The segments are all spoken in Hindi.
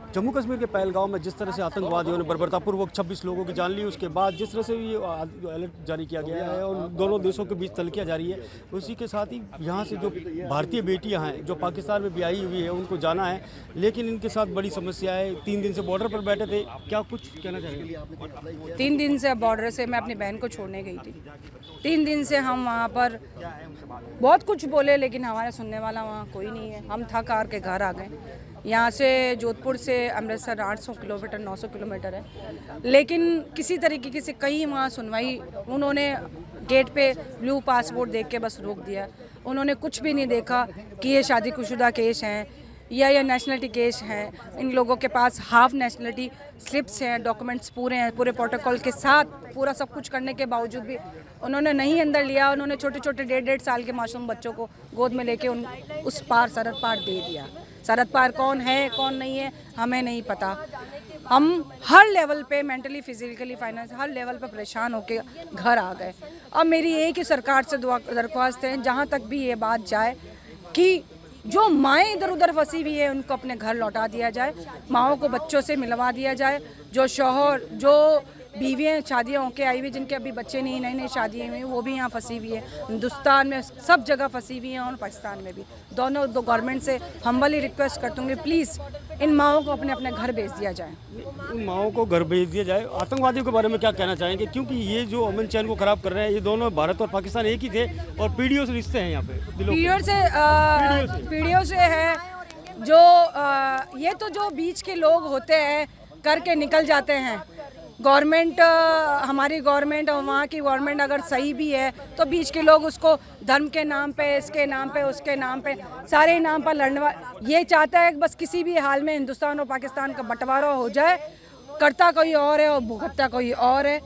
जम्मू कश्मीर के पहलगांव में जिस तरह से आतंकवादियों ने बर्बरतापूर्वक 26 लोगों की जान ली, उसके बाद जिस तरह से ये अलर्ट जारी किया गया है और दोनों देशों के बीच तलखियाँ जारी है, उसी के साथ ही यहाँ से जो भारतीय बेटियाँ हैं जो पाकिस्तान में ब्याही हुई है उनको जाना है, लेकिन इनके साथ बड़ी समस्या है। 3 दिन से बॉर्डर पर बैठे थे, क्या कुछ कहना चाहेंगे? 3 दिन से बॉर्डर से मैं अपनी बहन को छोड़ने गई थी। 3 दिन से हम वहाँ पर बहुत कुछ बोले, लेकिन हमारे सुनने वाला वहाँ कोई नहीं है। हम थक हार के घर आ गए। यहाँ से जोधपुर से अमृतसर 800 किलोमीटर 900 किलोमीटर है, लेकिन किसी तरीके से कहीं वहाँ सुनवाई, उन्होंने गेट पे ब्लू पासपोर्ट देख के बस रोक दिया। उन्होंने कुछ भी नहीं देखा कि ये शादीशुदा केस हैं या ये नेशनलिटी केस हैं। इन लोगों के पास हाफ नेशनलिटी स्लिप्स हैं, डॉक्यूमेंट्स पूरे हैं, पूरे प्रोटोकॉल के साथ, पूरा सब कुछ करने के बावजूद भी उन्होंने नहीं अंदर लिया। उन्होंने छोटे छोटे 1.5 साल के मासूम बच्चों को गोद में लेके उस पार सरहद पार दे दिया। सरहद पार कौन है कौन नहीं है हमें नहीं पता। हम हर लेवल पे मेंटली, फिजिकली, फाइनेंस हर लेवल पे परेशान होके घर आ गए। अब मेरी एक ही सरकार से दरख्वास्त है, जहाँ तक भी ये बात जाए कि जो माएँ इधर उधर फंसी हुई है उनको अपने घर लौटा दिया जाए, माओं को बच्चों से मिलवा दिया जाए। जो शौहर, जो बीवियाँ शादियाँ होके आई हुई, जिनके अभी बच्चे नहीं, नई नई शादियाँ हुई, वो भी यहाँ फंसी हुई है। हिंदुस्तान में सब जगह फंसी हुई हैं और पाकिस्तान में भी। दोनों गवर्नमेंट से हम्बली रिक्वेस्ट करती हूँ, प्लीज़ इन माओं को अपने अपने घर भेज दिया जाए। इन माओं को घर भेज दिया जाए। आतंकवादियों के बारे में क्या कहना चाहेंगे, क्योंकि ये जो अमन चैन को खराब कर रहे हैं, ये दोनों भारत और पाकिस्तान एक ही थे और पीढ़ियों से रिश्ते हैं यहाँ पे, पीढ़ियों से है। जो ये तो जो बीच के लोग होते हैं करके निकल जाते हैं। गवर्नमेंट, हमारी गवर्नमेंट और वहाँ की गवर्नमेंट अगर सही भी है तो बीच के लोग उसको धर्म के नाम पे, इसके नाम पे, उसके नाम पे, सारे नाम पर लड़ने ये चाहता है कि बस किसी भी हाल में हिंदुस्तान और पाकिस्तान का बंटवारा हो जाए। करता कोई और है और भुगतता कोई और है।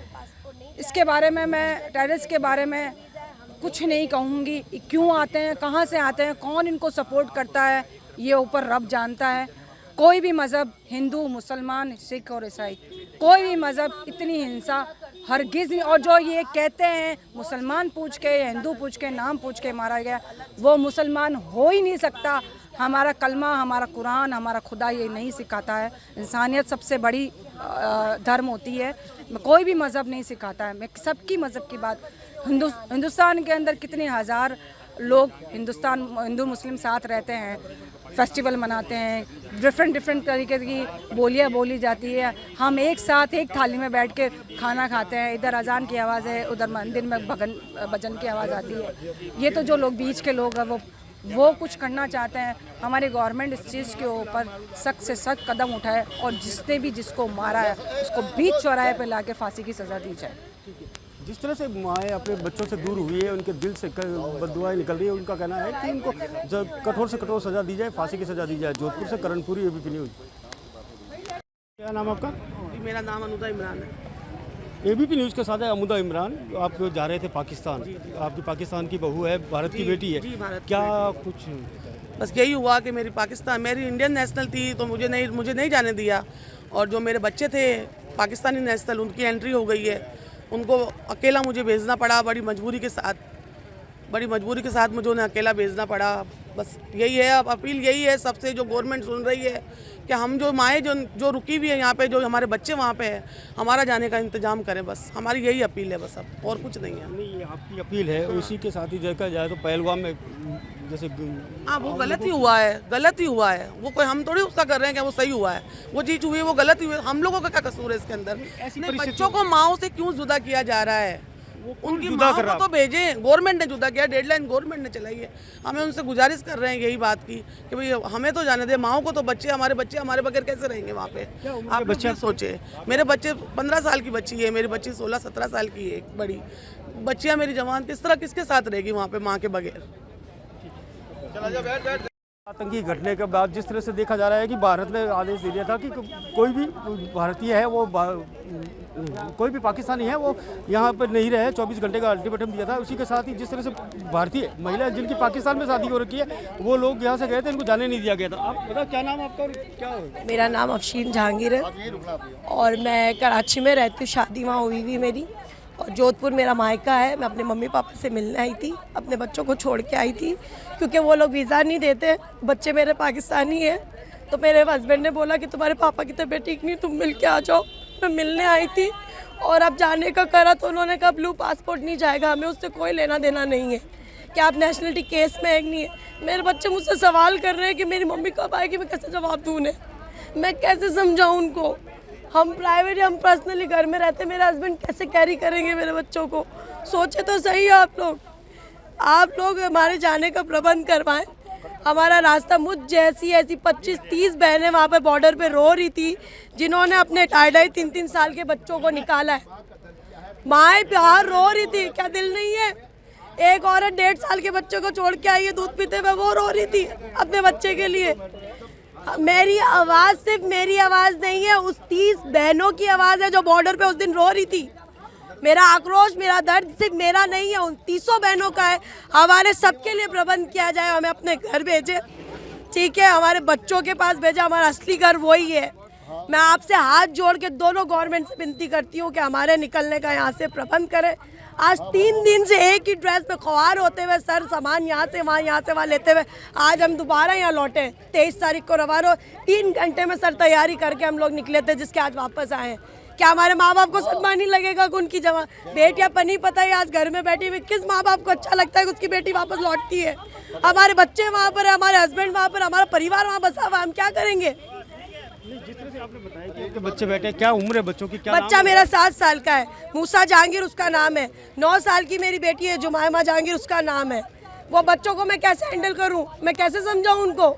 इसके बारे में मैं टेररिस्ट के बारे में कुछ नहीं कहूँगी। क्यों आते हैं, कहाँ से आते हैं, कौन इनको सपोर्ट करता है, ये ऊपर रब जानता है। कोई भी मज़हब, हिंदू, मुसलमान, सिख और ईसाई, कोई भी मज़हब इतनी हिंसा हरगिज़ नहीं। और जो ये कहते हैं मुसलमान पूछ के, हिंदू पूछ के, नाम पूछ के मारा गया, वो मुसलमान हो ही नहीं सकता। हमारा कलमा, हमारा कुरान, हमारा खुदा ये नहीं सिखाता है। इंसानियत सबसे बड़ी धर्म होती है, कोई भी मज़हब नहीं सिखाता है। मैं सबकी मज़हब की बात, हिंदुस्तान के अंदर कितने हज़ार लोग हिंदू मुस्लिम साथ रहते हैं, फेस्टिवल मनाते हैं, डिफरेंट तरीके की बोलियाँ बोली जाती है। हम एक साथ एक थाली में बैठ के खाना खाते हैं। इधर अजान की आवाज़ है, उधर मंदिर में भजन की आवाज़ आती है। ये तो जो लोग बीच के लोग हैं वो कुछ करना चाहते हैं। हमारी गवर्नमेंट इस चीज़ के ऊपर सख्त से सख्त कदम उठाए और जिसने भी जिसको मारा है उसको बीच चौराहे पे लाके फांसी की सज़ा दी जाए। जिस तरह से माएँ अपने बच्चों से दूर हुई है, उनके दिल से बददुआएं निकल रही है, उनका कहना है कि इनको जब कठोर से कठोर सज़ा दी जाए, फांसी की सज़ा दी जाए। जोधपुर से करणपुरी, एबीपी न्यूज़। क्या नाम आपका? मेरा नाम अनुदा इमरान है। एबीपी न्यूज़ के साथ है अमुदा इमरान। आप जा रहे थे पाकिस्तान, आपकी पाकिस्तान की बहू है, भारत की बेटी है, क्या कुछ? बस यही हुआ कि मेरी इंडियन नेशनल थी तो मुझे नहीं जाने दिया, और जो मेरे बच्चे थे पाकिस्तानी नेशनल, उनकी एंट्री हो गई है। उनको अकेला मुझे भेजना पड़ा, बड़ी मजबूरी के साथ मुझे उन्हें अकेला भेजना पड़ा। बस यही है, अब अपील यही है सबसे, जो गवर्नमेंट सुन रही है, कि हम जो माएँ जो रुकी हुई है यहाँ पे, जो हमारे बच्चे वहाँ पे हैं, हमारा जाने का इंतजाम करें। बस हमारी यही अपील है, बस अब और कुछ नहीं है। नहीं, ये आपकी अपील है। उसी के साथ ही देखा जाए तो पहलगाम में जैसे हाँ, वो गलत ही हुआ है। वो कोई, हम थोड़ी उसका कर रहे हैं कि वो सही हुआ है। वो चीज़ हुई है, वो गलत ही हुई है। हम लोगों का क्या कसूर है इसके अंदर? बच्चों को माओ से क्यों जुदा किया जा रहा है? उनकी माओ को तो भेजें। गवर्नमेंट ने जुदा किया, डेडलाइन गवर्नमेंट ने चलाई है। हमें उनसे गुजारिश कर रहे हैं यही बात की कि भाई हमें तो जाने दे, माओ को तो बच्चे हमारे बगैर कैसे रहेंगे वहाँ पे? आप बच्चे सोचे, मेरे बच्चे 15 साल की बच्ची है, मेरी बच्ची 16-17 साल की है, एक बड़ी बच्चियाँ मेरी जवान, किस तरह किसके साथ रहेगी वहाँ पे माँ के बगैर? आतंकी घटने के बाद जिस तरह से देखा जा रहा है कि भारत ने आदेश दे दिया था कि कोई भी भारतीय है, वो कोई भी पाकिस्तानी है, वो यहाँ पर नहीं रहे। 24 घंटे का अल्टीमेटम दिया था। उसी के साथ ही जिस तरह से भारतीय महिला जिनकी पाकिस्तान में शादी हो रखी है, वो लोग यहाँ से गए थे, इनको जाने नहीं दिया गया था। आप बताओ, क्या नाम आपका और क्या हो? मेरा नाम अफशीन जहांगीर है और मैं कराची में रहती हूँ। शादी वहाँ हुई हुई मेरी, और जोधपुर मेरा मायका है। मैं अपने मम्मी पापा से मिलने आई थी, अपने बच्चों को छोड़ के आई थी, क्योंकि वो लोग वीज़ा नहीं देते। बच्चे मेरे पाकिस्तानी हैं, तो मेरे हस्बैंड ने बोला कि तुम्हारे पापा की तबीयत ठीक नहीं, तुम मिल के आ जाओ। मैं मिलने आई थी और अब जाने का करा तो उन्होंने कहा ब्लू पासपोर्ट नहीं जाएगा, हमें उससे कोई लेना देना नहीं है कि आप नेशनलिटी केस में एक नहीं है। मेरे बच्चे मुझसे सवाल कर रहे हैं कि मेरी मम्मी कब आएगी, मैं कैसे जवाब दूँ उन्हें, मैं कैसे समझाऊँ उनको। हम प्राइवेट, हम पर्सनली घर में रहते, मेरे हस्बैंड कैसे कैरी करेंगे मेरे बच्चों को। सोचे तो सही आप लोग हमारे जाने का प्रबंध करवाएं। हमारा रास्ता, मुझ जैसी ऐसी 25-30 बहनें वहाँ पे बॉर्डर पे रो रही थी, जिन्होंने अपने 2.5-3 साल के बच्चों को निकाला है। माएँ प्यार रो रही थी, क्या दिल नहीं है? एक औरत 1.5 साल के बच्चे को छोड़ के आई है दूध पीते हुए, वो रो रही थी अपने बच्चे के लिए। मेरी आवाज़ सिर्फ मेरी आवाज़ नहीं है, उस 30 बहनों की आवाज़ है जो बॉर्डर पे उस दिन रो रही थी। मेरा आक्रोश, मेरा दर्द सिर्फ मेरा नहीं है, उन 300 बहनों का है। हमारे सबके लिए प्रबंध किया जाए, हमें अपने घर भेजे, ठीक है, हमारे बच्चों के पास भेजे, हमारा असली घर वही है। मैं आपसे हाथ जोड़ के दोनों गवर्नमेंट से विनती करती हूँ कि हमारे निकलने का यहाँ से प्रबंध करें। आज 3 दिन से एक ही ड्रेस में ख्वार होते हुए, सर सामान यहाँ से वहाँ लेते हुए आज हम दोबारा यहाँ लौटे। 23 तारीख को रवाना, 3 घंटे में सर तैयारी करके हम लोग निकले थे, जिसके आज वापस आए हैं। क्या हमारे माँ बाप को सदमा नहीं लगेगा कि उनकी जमा बेटियाँ पनी पता है आज घर में बैठी हुई, किस माँ बाप को अच्छा लगता है कि उसकी बेटी वापस लौटती है? हमारे बच्चे वहाँ पर है, हमारे हस्बैंड वहाँ पर, हमारा परिवार वहाँ बसा हुआ, हम क्या करेंगे? जिस तरह से आपने बताया कि बच्चे बैठे, क्या उम्र है बच्चों की? क्या बच्चा मेरा 7 साल का है, मूसा जहांगीर उसका नाम है। 9 साल की मेरी बेटी है जुमायमा जहांगीर, उसका नाम है। वो बच्चों को मैं कैसे हैंडल करूं, मैं कैसे समझाऊं उनको?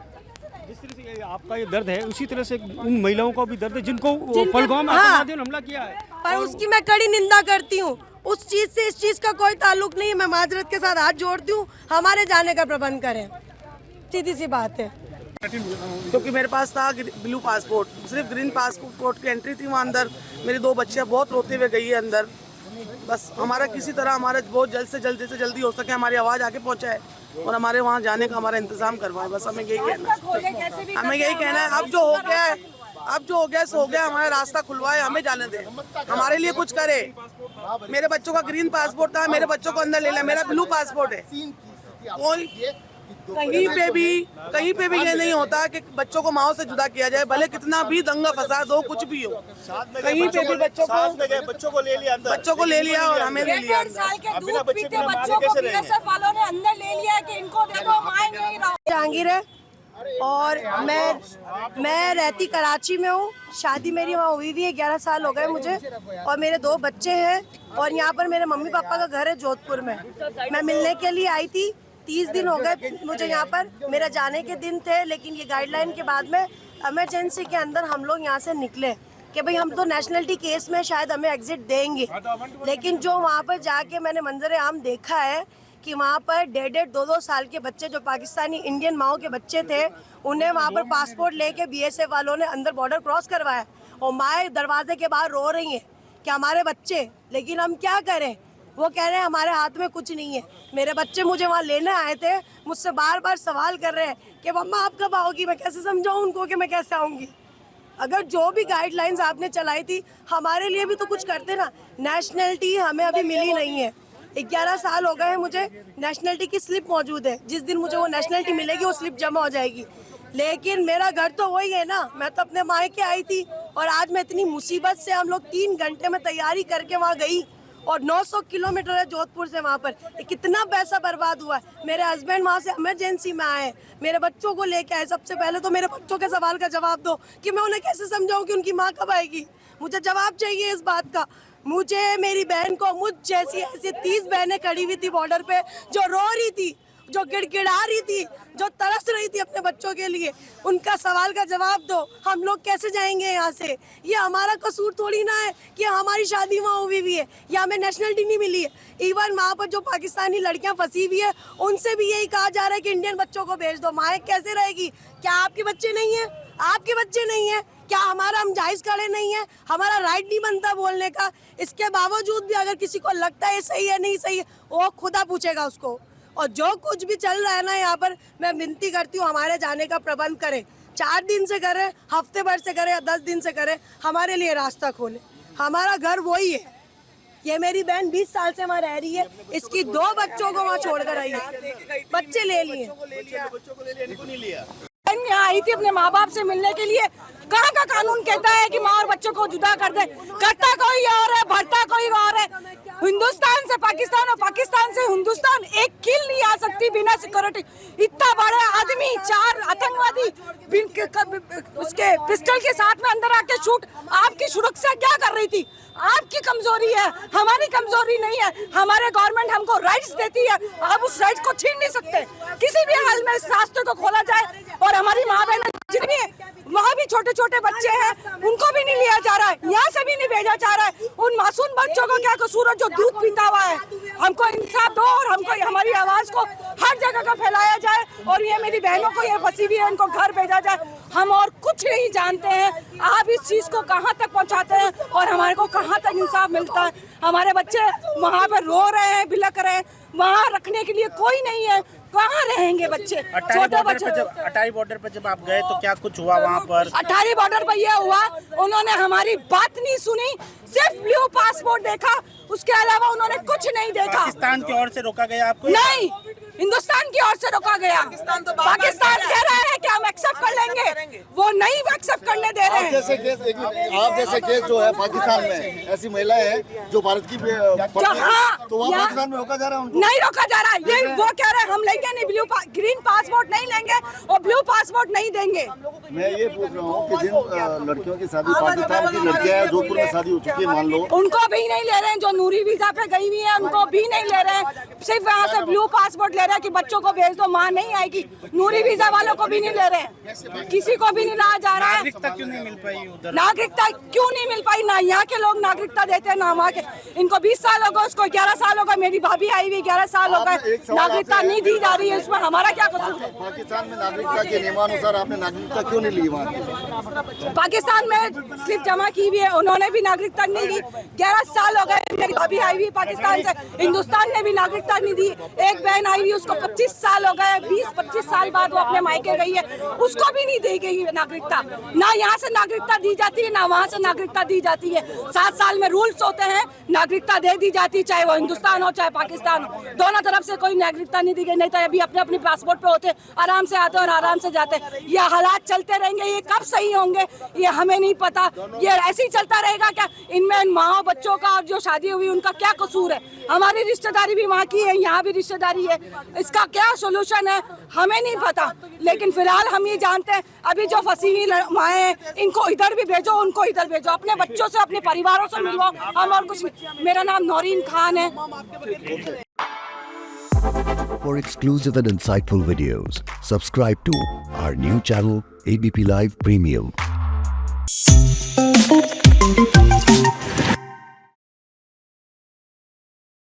जिस तरह से आपका ये दर्द है, उसी तरह से उन महिलाओं का भी दर्द है जिनको पहलगाम में आतंकवादियों ने हमला किया है। पर उसकी मैं कड़ी निंदा करती हूँ। उस चीज़ से इस चीज़ का कोई ताल्लुक नहीं है। मैं माजरत के साथ हाथ जोड़ती हूँ, हमारे जाने का प्रबंध करें, सीधी सी बात है। क्योंकि मेरे पास था ब्लू पासपोर्ट, सिर्फ ग्रीन पासपोर्ट की एंट्री थी वहाँ अंदर। मेरी 2 बच्चियाँ बहुत रोते हुए गई है अंदर। बस हमारा किसी तरह हमारा बहुत जल्दी हो सके हमारी आवाज़ आगे पहुँचाए और हमारे वहाँ जाने का हमारा इंतजाम करवाए। बस हमें यही कहना है, हमें यही कहना है। अब जो हो गया है सो हो गया, हमारा रास्ता खुलवाए, हमें जाने दे, हमारे लिए कुछ करे। मेरे बच्चों का ग्रीन पासपोर्ट था, मेरे बच्चों को अंदर ले लिया। मेरा ब्लू पासपोर्ट है। कोई कहीं पे भी ये नहीं होता कि बच्चों को माओ से जुदा किया जाए, भले कितना भी दंगा फसाद हो, कुछ भी हो। कहीं पे भी बच्चों को ले लिया और हमें ले लिया। 1.5 साल के दूध पीते बच्चों को बीएसएफ वालों ने अंदर ले लिया कि इनको दे दो, माए नहीं रहो। जहांगीर है और मैं रहती कराची में हूँ। शादी मेरी वहाँ हुई भी है, 11 साल हो गए मुझे, और मेरे 2 बच्चे हैं। और यहाँ पर मेरे मम्मी पापा का घर है जोधपुर में। मैं मिलने के लिए आई थी, 30 दिन हो गए मुझे यहाँ पर। मेरा जाने के दिन थे, लेकिन ये गाइडलाइन के बाद में इमरजेंसी के अंदर हम लोग यहाँ से निकले कि भाई हम तो नेशनलिटी केस में शायद हमें एग्जिट देंगे। लेकिन जो वहाँ पर जाके मैंने मंजर आम देखा है कि वहाँ पर 1.5-2 साल के बच्चे जो पाकिस्तानी इंडियन माओ के बच्चे थे, उन्हें वहाँ पर पासपोर्ट लेके बीएसएफ वालों ने अंदर बॉर्डर क्रॉस करवाया और माएँ दरवाजे के बाहर रो रही हैं कि हमारे बच्चे। लेकिन हम क्या करें, वो कह रहे हैं हमारे हाथ में कुछ नहीं है। मेरे बच्चे मुझे वहाँ लेने आए थे, मुझसे बार सवाल कर रहे हैं कि मम्मा आप कब आओगी। मैं कैसे समझाऊँ उनको कि मैं कैसे आऊँगी? अगर जो भी गाइडलाइंस आपने चलाई थी, हमारे लिए भी तो कुछ करते ना। नेशनलिटी हमें अभी मिली नहीं है। 11 साल हो गए हैं मुझे, नेशनलिटी की स्लिप मौजूद है। जिस दिन मुझे वो नेशनलिटी मिलेगी वो स्लिप जमा हो जाएगी। लेकिन मेरा घर तो वही है ना, मैं तो अपने मायके आई थी और आज मैं इतनी मुसीबत से, हम लोग 3 घंटे में तैयारी करके वहाँ गई और 900 किलोमीटर है जोधपुर से वहाँ पर। कितना पैसा बर्बाद हुआ है। मेरे हस्बैंड वहाँ से इमरजेंसी में आए, मेरे बच्चों को लेके आए। सबसे पहले तो मेरे बच्चों के सवाल का जवाब दो कि मैं उन्हें कैसे समझाऊं कि उनकी माँ कब आएगी। मुझे जवाब चाहिए इस बात का। मुझे, मेरी बहन को, मुझ जैसी ऐसी 30 बहनें खड़ी हुई थी बॉर्डर पे, जो रो रही थी, जो गिड़गिड़ा रही थी, जो तरस रही थी अपने बच्चों के लिए। उनका सवाल का जवाब दो। हम लोग कैसे जाएंगे यहाँ से? ये हमारा कसूर थोड़ी ना है कि हमारी शादी वहाँ हुई हुई है या हमें नेशनलिटी नहीं मिली है। इवन वहाँ पर जो पाकिस्तानी लड़कियाँ फंसी हुई है, उनसे भी यही कहा जा रहा है कि इंडियन बच्चों को भेज दो। माँ कैसे रहेगी? क्या आपके बच्चे नहीं है? आपके बच्चे नहीं है क्या? हमारा हम जायज़ खड़े नहीं है? हमारा राइट नहीं बनता बोलने का? इसके बावजूद भी अगर किसी को लगता है सही है नहीं सही है, वो खुदा पूछेगा उसको। और जो कुछ भी चल रहा है ना यहाँ पर, मैं विनती करती हूँ हमारे जाने का प्रबंध करें। 4 दिन से करें, हफ्ते भर से करें या 10 दिन से करें, हमारे लिए रास्ता खोलें। हमारा घर वही है। ये मेरी बहन 20 साल से वहाँ रह रही है, इसकी 2 बच्चों को वहाँ छोड़ कर आई है। बच्चे ले लिए, कानून यहाँ आई थी अपने माँ बाप से मिलने के लिए। कहाँ का कानून कहता है कि माँ और बच्चों को जुदा कर दे? करता कोई और है, भरता कोई और है। हिंदुस्तान से पाकिस्तान और पाकिस्तान से हिंदुस्तान एक कील नहीं आ सकती बिना सिक्योरिटी। इतना बड़े आदमी, 4 आतंकवादी उसके पिस्टल के साथ में अंदर आके शूट, आपकी सुरक्षा क्या कर रही थी? आपकी कमजोरी है, हमारी कमजोरी नहीं है। हमारे गवर्नमेंट हमको राइट्स देती है, आप उस राइट्स को छीन नहीं सकते। किसी भी हाल में इस रास्ते को खोला जाए और हमारी माँ बहन जितनी वहाँ भी छोटे छोटे बच्चे हैं, उनको भी नहीं लिया जा रहा है, यहाँ से भी नहीं भेजा जा रहा है। उन मासूम बच्चों को क्या कसूर है जो दूध पीता हुआ है? हमको इंसाफ दो और हमको हमारी आवाज को हर जगह का फैलाया जाए और ये मेरी बहनों को ये फंसी हुई है उनको घर भेजा जाए। हम और कुछ नहीं जानते हैं, आप इस चीज को कहाँ तक पहुँचाते हैं और हमारे को कहाँ तक इंसाफ मिलता है? हमारे बच्चे वहाँ पर रो रहे हैं, बिलक रहे हैं, वहाँ रखने के लिए कोई नहीं है, कहाँ रहेंगे बच्चे? छोटे बच्चे। अटारी बॉर्डर पर जब आप गए तो क्या कुछ हुआ वहाँ पर? अटारी बॉर्डर पर यह हुआ, उन्होंने हमारी बात नहीं सुनी, सिर्फ ब्लू पासपोर्ट देखा, उसके अलावा उन्होंने कुछ नहीं देखा। पाकिस्तान की ओर से रोका गया आपको? नहीं, हिंदुस्तान की ओर से रोका गया। पाकिस्तान कह रहा है कि हम एक्सेप्ट कर लेंगे, वो नहीं एक्सेप्ट करने दे रहे हैं। आप जैसे केस जो है पाकिस्तान में, ऐसी महिलाएं हैं जो भारत की तो वहाँ पाकिस्तान में रोका जा रहा है उनको? नहीं रोका जा रहा है, ये वो कह रहे हैं हम लेंगे नहीं, ग्रीन पासपोर्ट नहीं लेंगे और ब्लू पासपोर्ट नहीं देंगे। मैं ये पूछ रहा हूँ कि जिन लड़कियों की शादी पाकिस्तान की लड़कियां हैं, जोधपुर में शादी हो चुकी है मान लो, उनको भी नहीं ले रहे हैं। जो नूरी वीजा पे गई हुई है उनको भी नहीं ले रहे हैं, सिर्फ यहाँ से ब्लू पासपोर्ट ले रहे हैं कि बच्चों को भेज दो, माँ नहीं आएगी। नूरी वीजा वालों को भी नहीं ले रहे हैं, किसी को भी नहीं लाया जा रहा है। नागरिकता क्यों नहीं मिल पाई उधर? नागरिकता क्यों नहीं मिल पाई? ना यहाँ के लोग नागरिकता देते हैं ना वहाँ के। इनको 20 साल हो गए, उसको 11 साल हो गए, मेरी भाभी आई हुई 11 साल हो गए, नागरिकता नहीं दी जा रही है, इसमें हमारा क्या कसूर है? पाकिस्तान में नागरिकता के नियमानुसार आपने नागरिकता क्यों नहीं ली वहाँ की? पाकिस्तान में स्लिप जमा की हुई है, उन्होंने भी नागरिकता नहीं दी। 11 साल हो गए, मेरी भाभी आई हुई पाकिस्तान से, हिंदुस्तान ने भी नागरिकता नहीं दी। एक बहन आई हुई, उसको 25 साल हो गए, 20-25 साल बाद वो अपने मायके गई है, उसको भी नहीं दी गई नागरिकता। ना यहाँ से नागरिकता दी जाती है ना वहाँ से नागरिकता दी जाती है। 7 साल में रूल्स होते हैं, नागरिकता दे दी जाती है, चाहे वो हिंदुस्तान हो चाहे पाकिस्तान हो, दोनों तरफ से कोई नागरिकता नहीं दी गई। नहीं तो अभी अपने अपने पासपोर्ट पे होते, आराम से आते और आराम से जाते। ये हालात चलते रहेंगे, ये कब सही होंगे ये हमें नहीं पता। ये ऐसे ही चलता रहेगा क्या? इनमें माँ बच्चों का और जो शादी हुई उनका क्या कसूर है? हमारी रिश्तेदारी भी वहाँ की है, यहाँ भी रिश्तेदारी है, इसका क्या सोल्यूशन है हमें नहीं पता। लेकिन फिलहाल हम ये जानते हैं अभी जो फंसी हुई माएँ हैं, इनको इधर भी भेजो, उनको इधर भेजो, अपने बच्चों से अपने परिवारों से मिलवाओ, हम और कुछ नहीं। मेरा नाम नौरीन खान है। For exclusive and insightful videos, subscribe to our new channel ABP Live Premium.